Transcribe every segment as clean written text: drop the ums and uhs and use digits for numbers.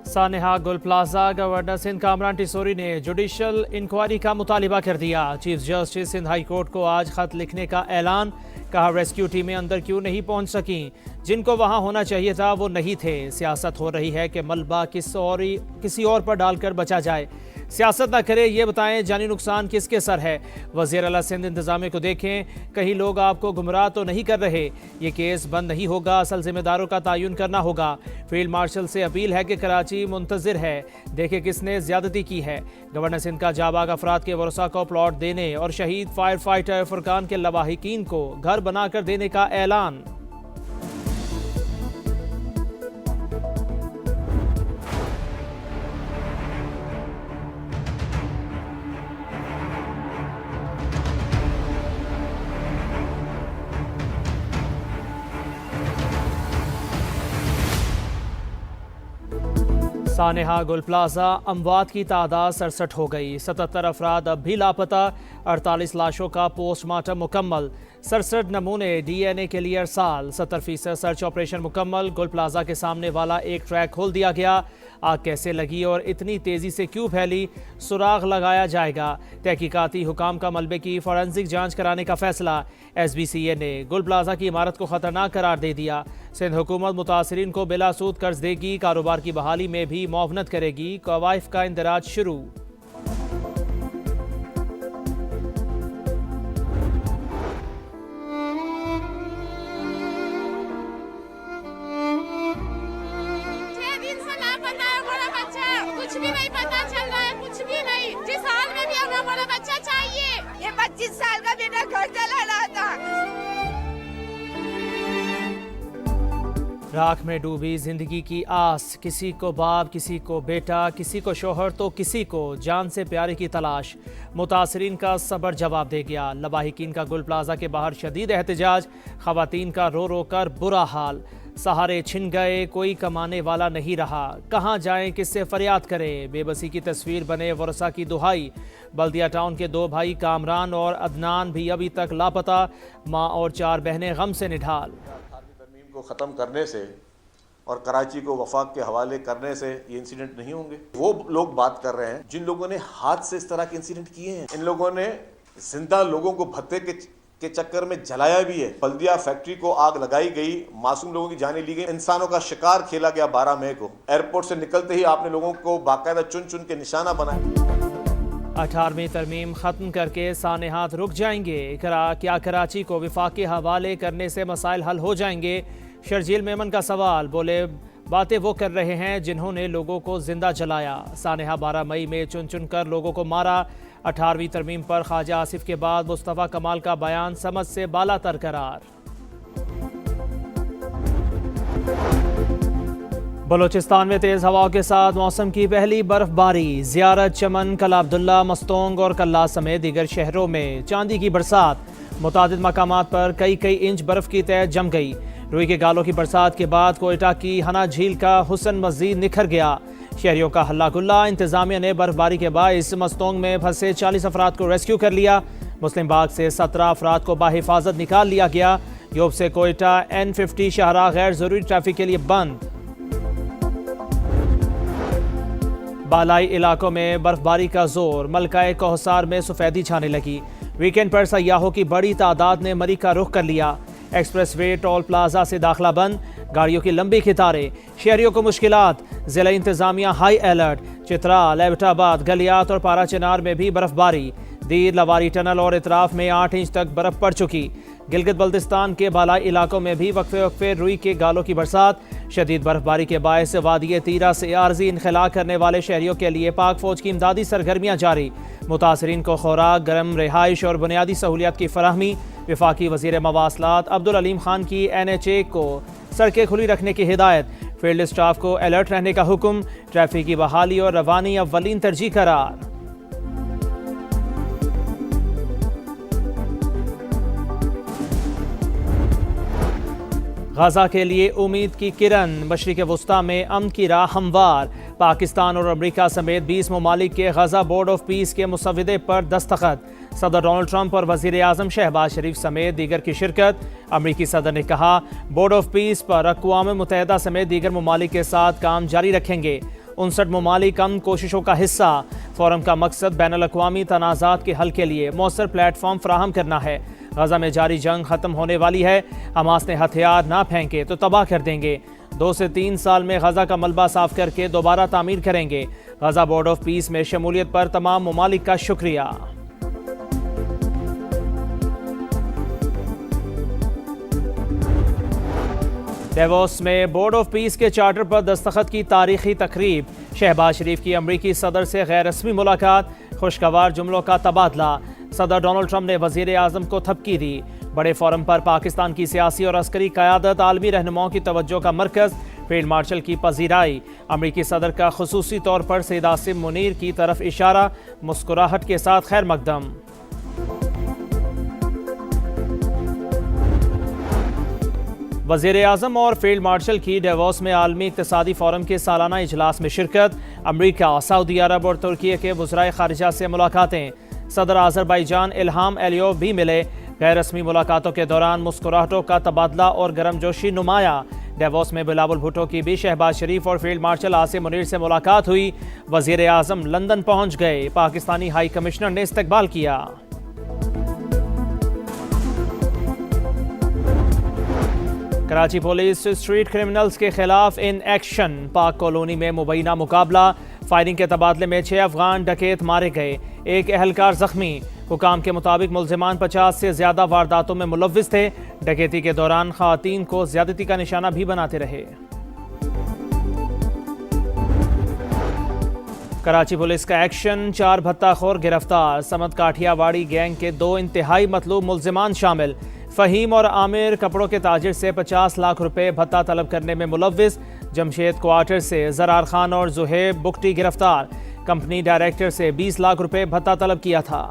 सानेहा Gul plaza governor Sindh Kamran Tessori ने judicial inquiry का मुतालिबा कर दिया। Chief justice Sindh high court को आज खत लिखने का ऐलान। कहा रेस्क्यू टीमें अंदर क्यों नहीं पहुंच सकी, जिनको वहां होना चाहिए था वो नहीं थे। सियासत हो रही है कि मलबा किसी और पर डालकर बचा जाए। सियासत ना करे ये बताएं जानी नुकसान किसके सर है। वज़ीर आला सिंध इंतजामिया को देखें, कहीं लोग आपको गुमराह तो नहीं कर रहे। ये केस बंद नहीं होगा, असल जिम्मेदारों का तयन करना होगा। फील्ड मार्शल से अपील है कि कराची मुंतजिर है, देखे किसने ज्यादती की है। गवर्नर सिंध का जाबाग अफराद के वरसा को प्लॉट देने और शहीद फायर फाइटर फुरकान के लवाहिकीन को घर बनाकर देने का ऐलान। सानेहा गुल प्लाजा अमवात की तादाद 67 हो गई। 77 अफराद अब भी लापता। 48 लाशों का पोस्टमार्टम मुकम्मल। 67 नमूने DNA के लिए अरसाल। 70% सर्च ऑपरेशन मुकम्मल। गुल प्लाजा के सामने वाला एक ट्रैक खोल दिया गया। आग कैसे लगी और इतनी तेज़ी से क्यों फैली, सुराग लगाया जाएगा। तहकीकाती हुकाम का मलबे की फॉरेंसिक जांच कराने का फैसला। SBCA ने गुल प्लाजा की इमारत को खतरनाक करार दे दिया। सिंध हुकूमत मुतासरीन को बिलासूद कर्ज देगी। कारोबार की बहाली में भी मुआवनत करेगी। कवाइफ का इंदराज शुरू। कुछ भी नहीं पता चल रहा है, कुछ भी नहीं। जिस हाल में भी हमें बड़ा बच्चा चाहिए। ये 25 साल का बेटा घर चला रहा था। राख में डूबी जिंदगी की आस, किसी को बाप, किसी को बेटा, किसी को शोहर तो किसी को जान से प्यारे की तलाश। मुतासरीन का सबर जवाब दे गया। लवाहिकीन का गुल प्लाजा के बाहर शदीद एहतजाज। खवातीन का रो रो कर बुरा हाल। सहारे छिन गए, कोई कमाने वाला नहीं रहा। कहाँ जाएं, किससे फरियाद करें। बेबसी की तस्वीर बने वरसा की दुहाई। बल्दिया टाउन के 2 भाई कामरान और अदनान भी अभी तक लापता। माँ और 4 बहनें गम से निढाल। तरमीम को ख़त्म करने से और कराची को वफाक के हवाले करने से ये इंसिडेंट नहीं होंगे। वो लोग बात कर रहे हैं जिन लोगों ने हाथ से इस तरह के इंसिडेंट किए हैं। इन लोगों ने जिंदा लोगों को भत्ते के चक्कर में जलाया भी है। बल्दिया फैक्ट्री को आग लगाई गई, मासूम लोगों की जानें ली गई, इंसानों का शिकार खेला गया। 12 मई को एयरपोर्ट से निकलते ही आपने लोगों को बाकायदा चुन चुन के निशाना बनाया। 18वीं तरमीम ख़त्म करके सानेहात रुक जाएंगे। क्या कराची को विफाक के हवाले करने से मसाइल हल हो जाएंगे। शर्जील मेमन का सवाल, बोले बातें वो कर रहे हैं जिन्होंने लोगों को जिंदा जलाया। सानेहा 12 मई में चुन चुन कर लोगों को मारा। 18वीं तरमीम पर ख्वाजा आसिफ के बाद मुस्तफ़ा कमाल का बयान समझ से बालातर करार। बलोचिस्तान में तेज़ हवाओं के साथ मौसम की पहली बर्फबारी। ज़ियारत, चमन, कला अब्दुल्ला, मस्तोंग और कल्ला समेत दीगर शहरों में चांदी की बरसात। मुतादिद मकामात पर कई इंच बर्फ की तह जम गई। रुई के गालों की बरसात के बाद कोयटा की हना झील का हुस्न मजीद निखर गया। शहरियों का हल्ला गुल्ला। इंतजामिया ने बर्फबारी के बाइस मस्तोंग में फंसे 40 अफराद को रेस्क्यू कर लिया। मुस्लिम बाग से 17 अफराद को बाहिफाजत निकाल लिया गया। योब से कोयटा N50 शाहराह गैर जरूरी ट्रैफिक के लिए बंद। बालाई इलाकों में बर्फबारी का जोर। मलकाए कोहसार में सफेदी छाने लगी। वीकेंड पर सयाहों की बड़ी तादाद ने मरी का रुख कर लिया। एक्सप्रेस वे टोल प्लाजा से दाखिला बंद। गाड़ियों की लंबी कतारें। शहरियों को मुश्किलात। जिला इंतजामिया हाई अलर्ट। चित्राल, एबटाबाद, गलियात और पारा चिनार में भी बर्फबारी। दीर, लवारी टनल और इतराफ में 8 इंच तक बर्फ पड़ चुकी। गिलगित बल्तिस्तान के बालाई इलाकों में भी वक्फे रुई के गालों की बरसात। शदीद बर्फबारी के बायस वादी तीरा से आर्जी इनखला करने वाले शहरियों के लिए पाक फौज की इमदादी सरगर्मियाँ जारी। मुतासरीन को खुराक, गर्म रिहाइश और बुनियादी सहूलियात की फराहमी। वफाकी वज़ीर मवासलात अब्दुल अलीम खान की NHA को सड़कें खुली रखने की हिदायत। फील्ड स्टाफ को अलर्ट रहने का हुक्म। ट्रैफिक की बहाली और रवानी अव्वलीन तरजीह करार। गजा के लिए उम्मीद की किरण। मशरिक़ वस्ता में अमन की राह हमवार। पाकिस्तान और अमरीका समेत 20 ममालिक के गजा बोर्ड ऑफ पीस के मुसव्वदे पर दस्तखत। सदर डोनाल्ड ट्रंप और वज़ीर आज़म शहबाज शरीफ समेत दीगर की शिरकत। अमरीकी सदर ने कहा बोर्ड ऑफ पीस पर अक़वाम मुत्तहिदा समेत दीगर ममालिक के साथ काम जारी रखेंगे। 59 ममालिक अमन कोशिशों का हिस्सा। फोरम का मकसद बैनुल-अक़वामी तनाज़ात के हल के लिए मौसर प्लेटफॉर्म फराहम करना है। गजा में जारी जंग खत्म होने वाली है। हमास ने हथियार ना फेंके तो तबाह कर देंगे। 2 से 3 साल में गजा का मलबा साफ करके दोबारा तामीर करेंगे। गजा बोर्ड ऑफ पीस में शमूलियत पर तमाम ममालिक का शुक्रिया। डेवोस में बोर्ड ऑफ पीस के चार्टर पर दस्तखत की तारीखी तकरीब। शहबाज शरीफ की अमरीकी सदर से गैर रस्मी मुलाकात। खुशगवार जुमलों का तबादला। सदर डोनाल्ड ट्रंप ने वजीर आजम को थपकी दी। बड़े फोरम पर पाकिस्तान की सियासी और अस्करी क़यादत आलमी रहनुमाओं की तवज्जो का मरकज़। फील्ड मार्शल की पजीराई। अमरीकी सदर का खुसूसी तौर पर सैयद आसिम मुनीर की तरफ इशारा। मुस्कुराहट के साथ खैर मकदम। वज़ीर आज़म और फील्ड मार्शल की डेवोस में आलमी इक़्तिसादी फोरम के सालाना इजलास में शिरकत। अमरीका, सऊदी अरब और तुर्की के वज़राए ख़ारिजा से मुलाकातें। सदर आज़रबाईजान इल्हाम एलियोव भी मिले। गैर रस्मी मुलाकातों के दौरान मुस्कुराहटों का तबादला और गर्मजोशी नुमाया। डेवोस में बिलावल भुट्टो की भी शहबाज शरीफ और फील्ड मार्शल आसिम मुनीर से मुलाकात हुई। वज़ीर आज़म लंदन पहुँच गए। पाकिस्तानी हाई कमिश्नर ने इस्तकबाल किया। कराची पुलिस स्ट्रीट क्रिमिनल्स के खिलाफ इन एक्शन। पाक कॉलोनी में मुबैना मुकाबला। फायरिंग के तबादले में 6 अफगान डकैत मारे गए। 1 एहलकार जख्मी। हुकाम के मुताबिक मुल्जिमान 50 से ज्यादा वारदातों में मुलव्विस थे। डकैती के दौरान खवातीन को ज्यादती का निशाना भी बनाते रहे। कराची पुलिस का एक्शन। 4 भत्ताखोर गिरफ्तार। समत काठियावाड़ी गैंग के 2 इंतहाई मतलूब मुल्जिमान शामिल। फ़हीम और आमिर कपड़ों के ताजिर से 50 लाख रुपए भत्ता तलब करने में मुलव्विस। जमशेद क्वार्टर से ज़रार खान और जुहेब बुख्टी गिरफ्तार। कंपनी डायरेक्टर से 20 लाख रुपए भत्ता तलब किया था।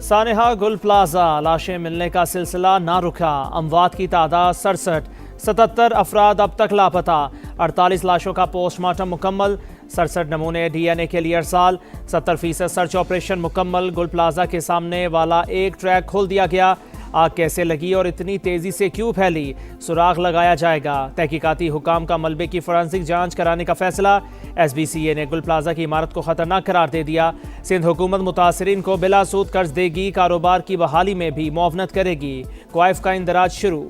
सानेहा गुल प्लाजा लाशें मिलने का सिलसिला ना रुका। अमवात की तादाद 67। 77 अफराद अब तक लापता। 48 लाशों का पोस्टमार्टम मुकम्मल। 67 नमूने DNA के लिए अरसाल। 70% सर्च ऑपरेशन मुकम्मल। गुल प्लाजा के सामने वाला एक ट्रैक खोल दिया गया। आग कैसे लगी और इतनी तेजी से क्यों फैली, सुराग लगाया जाएगा। तहकीकाती हुकाम का मलबे की फोरेंसिक जांच कराने का फैसला। SBCA ने गुल प्लाजा की इमारत को खतरनाक करार दे दिया। सिंध हुकूमत मुतासरीन को बिला सूद कर्ज देगी। कारोबार की बहाली में भी मुआवनत करेगी। क्वाइफ का इंदराज शुरू।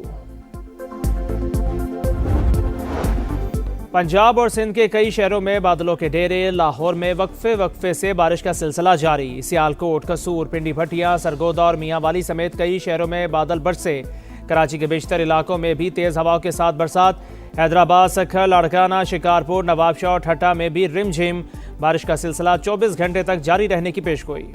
पंजाब और सिंध के कई शहरों में बादलों के डेरे। लाहौर में वक्फे से बारिश का सिलसिला जारी। सियालकोट, कसूर, पिंडी भटिया, सरगोदा और मियांवाली समेत कई शहरों में बादल बरसे। कराची के बेशतर इलाकों में भी तेज़ हवाओं के साथ बरसात। हैदराबाद, सखर, लाड़काना, शिकारपुर, नवाबशाह और ठट्टा में भी रिमझिम। बारिश का सिलसिला 24 घंटे तक जारी रहने की पेशगोई।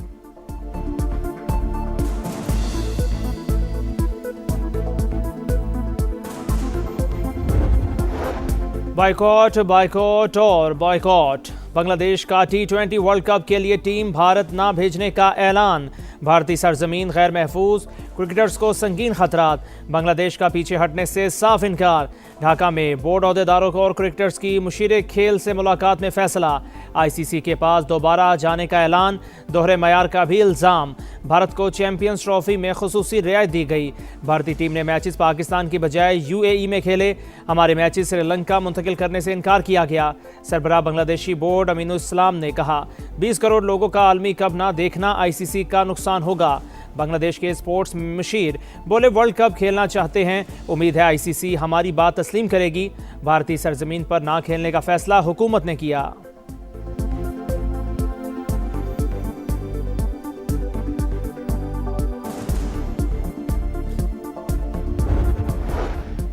बाइकॉट, बाइकॉट और बाइकॉट। बांग्लादेश का T20 वर्ल्ड कप के लिए टीम भारत ना भेजने का ऐलान। भारतीय सरजमीन गैर महफूज। क्रिकेटर्स को संगीन खतरात। बांग्लादेश का पीछे हटने से साफ इनकार। ढाका में बोर्ड अहदेदारों को और क्रिकेटर्स की मुशीर खेल से मुलाकात में फैसला। ICC के पास दोबारा जाने का ऐलान। दोहरे मयार का भी इल्ज़ाम। भारत को चैंपियंस ट्रॉफी में खुसूसी रियायत दी गई। भारतीय टीम ने मैचेस पाकिस्तान की बजाय UAE में खेले। हमारे मैचेस श्रीलंका मुंतकिल करने से इनकार किया गया। सरबराह बांग्लादेशी बोर्ड अमीनुल इस्लाम ने कहा, 20 करोड़ लोगों का आलमी कप ना देखना ICC का नुकसान होगा। बांग्लादेश के स्पोर्ट्स मशीर बोले, वर्ल्ड कप खेलना चाहते हैं। उम्मीद है ICC हमारी बात तस्लीम करेगी। भारतीय सरजमीन पर ना खेलने का फैसला हुकूमत ने किया।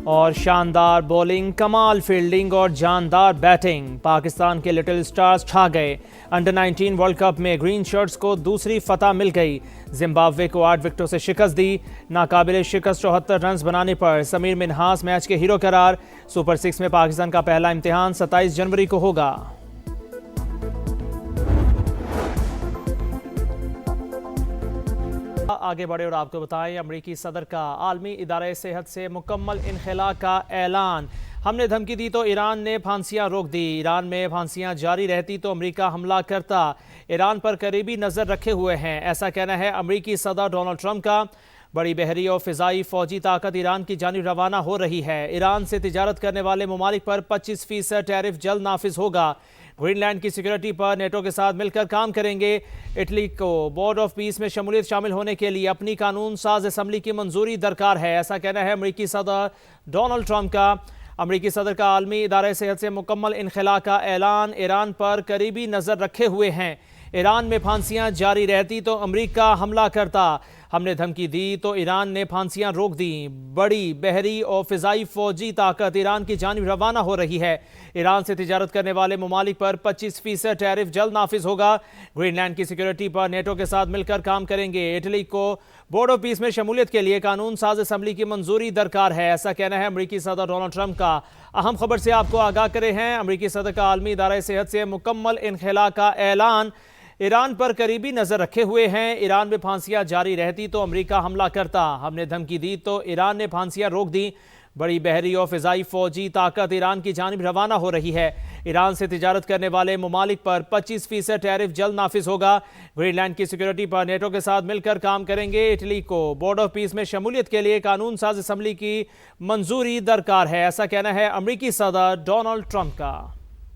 और शानदार बॉलिंग, कमाल फील्डिंग और जानदार बैटिंग। पाकिस्तान के लिटिल स्टार्स छा गए। अंडर 19 वर्ल्ड कप में ग्रीन शर्ट्स को दूसरी फतह मिल गई। जिम्बाब्वे को 8 विकेटों से शिकस्त दी। नाकाबिले शिकस्त 74 रन बनाने पर समीर मिन्हास मैच के हीरो करार। सुपर 6 में पाकिस्तान का पहला इम्तिहान 27 जनवरी को होगा। आगे बढ़े और आपको बताएं, अमरीकी सदर का आलमी इदारे सेहत से मुकम्मल इनखला का ऐलान। हमने धमकी दी तो ईरान ने फांसियां रोक दी। ईरान में फांसियां जारी रहती तो अमेरिका हमला करता। ईरान पर करीबी नज़र रखे हुए हैं, ऐसा कहना है अमरीकी सदर डोनाल्ड ट्रंप का। बड़ी बहरी और फिजाई फौजी ताकत ईरान की जानिब रवाना हो रही है। ईरान से तिजारत करने वाले ममालिक पर 25% टैरिफ जल्द नाफिज होगा। ग्रीनलैंड की सिक्योरिटी पर नेटो के साथ मिलकर काम करेंगे। इटली को बोर्ड ऑफ पीस में शमूलियत शामिल होने के लिए अपनी कानून साज असम्बली की मंजूरी दरकार है, ऐसा कहना है अमरीकी सदर डोनाल्ड ट्रंप का। अमरीकी सदर का आलमी इदारे सेहत से मुकम्मल इनखला का ऐलान। ईरान पर करीबी नज़र रखे हुए हैं। ईरान में फांसियां जारी रहती तो अमरीका हमला करता। हमने धमकी दी तो ईरान ने फांसियां रोक दी। बड़ी बहरी और फिजाई फौजी ताकत ईरान की जानिब रवाना हो रही है। ईरान से तिजारत करने वाले ममालिक पर 25% टैरिफ जल्द नाफिज होगा। ग्रीनलैंड की सिक्योरिटी पर नेटो के साथ मिलकर काम करेंगे। इटली को बोर्ड ऑफ पीस में शमूलियत के लिए कानून साज असम्बली की मंजूरी दरकार है, ऐसा कहना है अमरीकी सदर डोनाल्ड ट्रंप का। अहम खबर से आपको आगाह करे हैं, अमरीकी सदर का आलमी इदारा सेहत से मुकम्मल इनखला का ऐलान। ईरान पर करीबी नजर रखे हुए हैं। ईरान में फांसियां जारी रहती तो अमेरिका हमला करता। हमने धमकी दी तो ईरान ने फांसियां रोक दी। बड़ी बहरी और फिजाई फौजी ताकत ईरान की जानिब रवाना हो रही है। ईरान से तिजारत करने वाले ममालिक पर 25% टैरिफ जल्द नाफिज होगा। ग्रीनलैंड की सिक्योरिटी पर नेटो के साथ मिलकर काम करेंगे। इटली को बोर्ड ऑफ पीस में शमूलियत के लिए कानून साज असम्बली की मंजूरी दरकार है, ऐसा कहना है अमरीकी सदर डोनाल्ड ट्रंप का।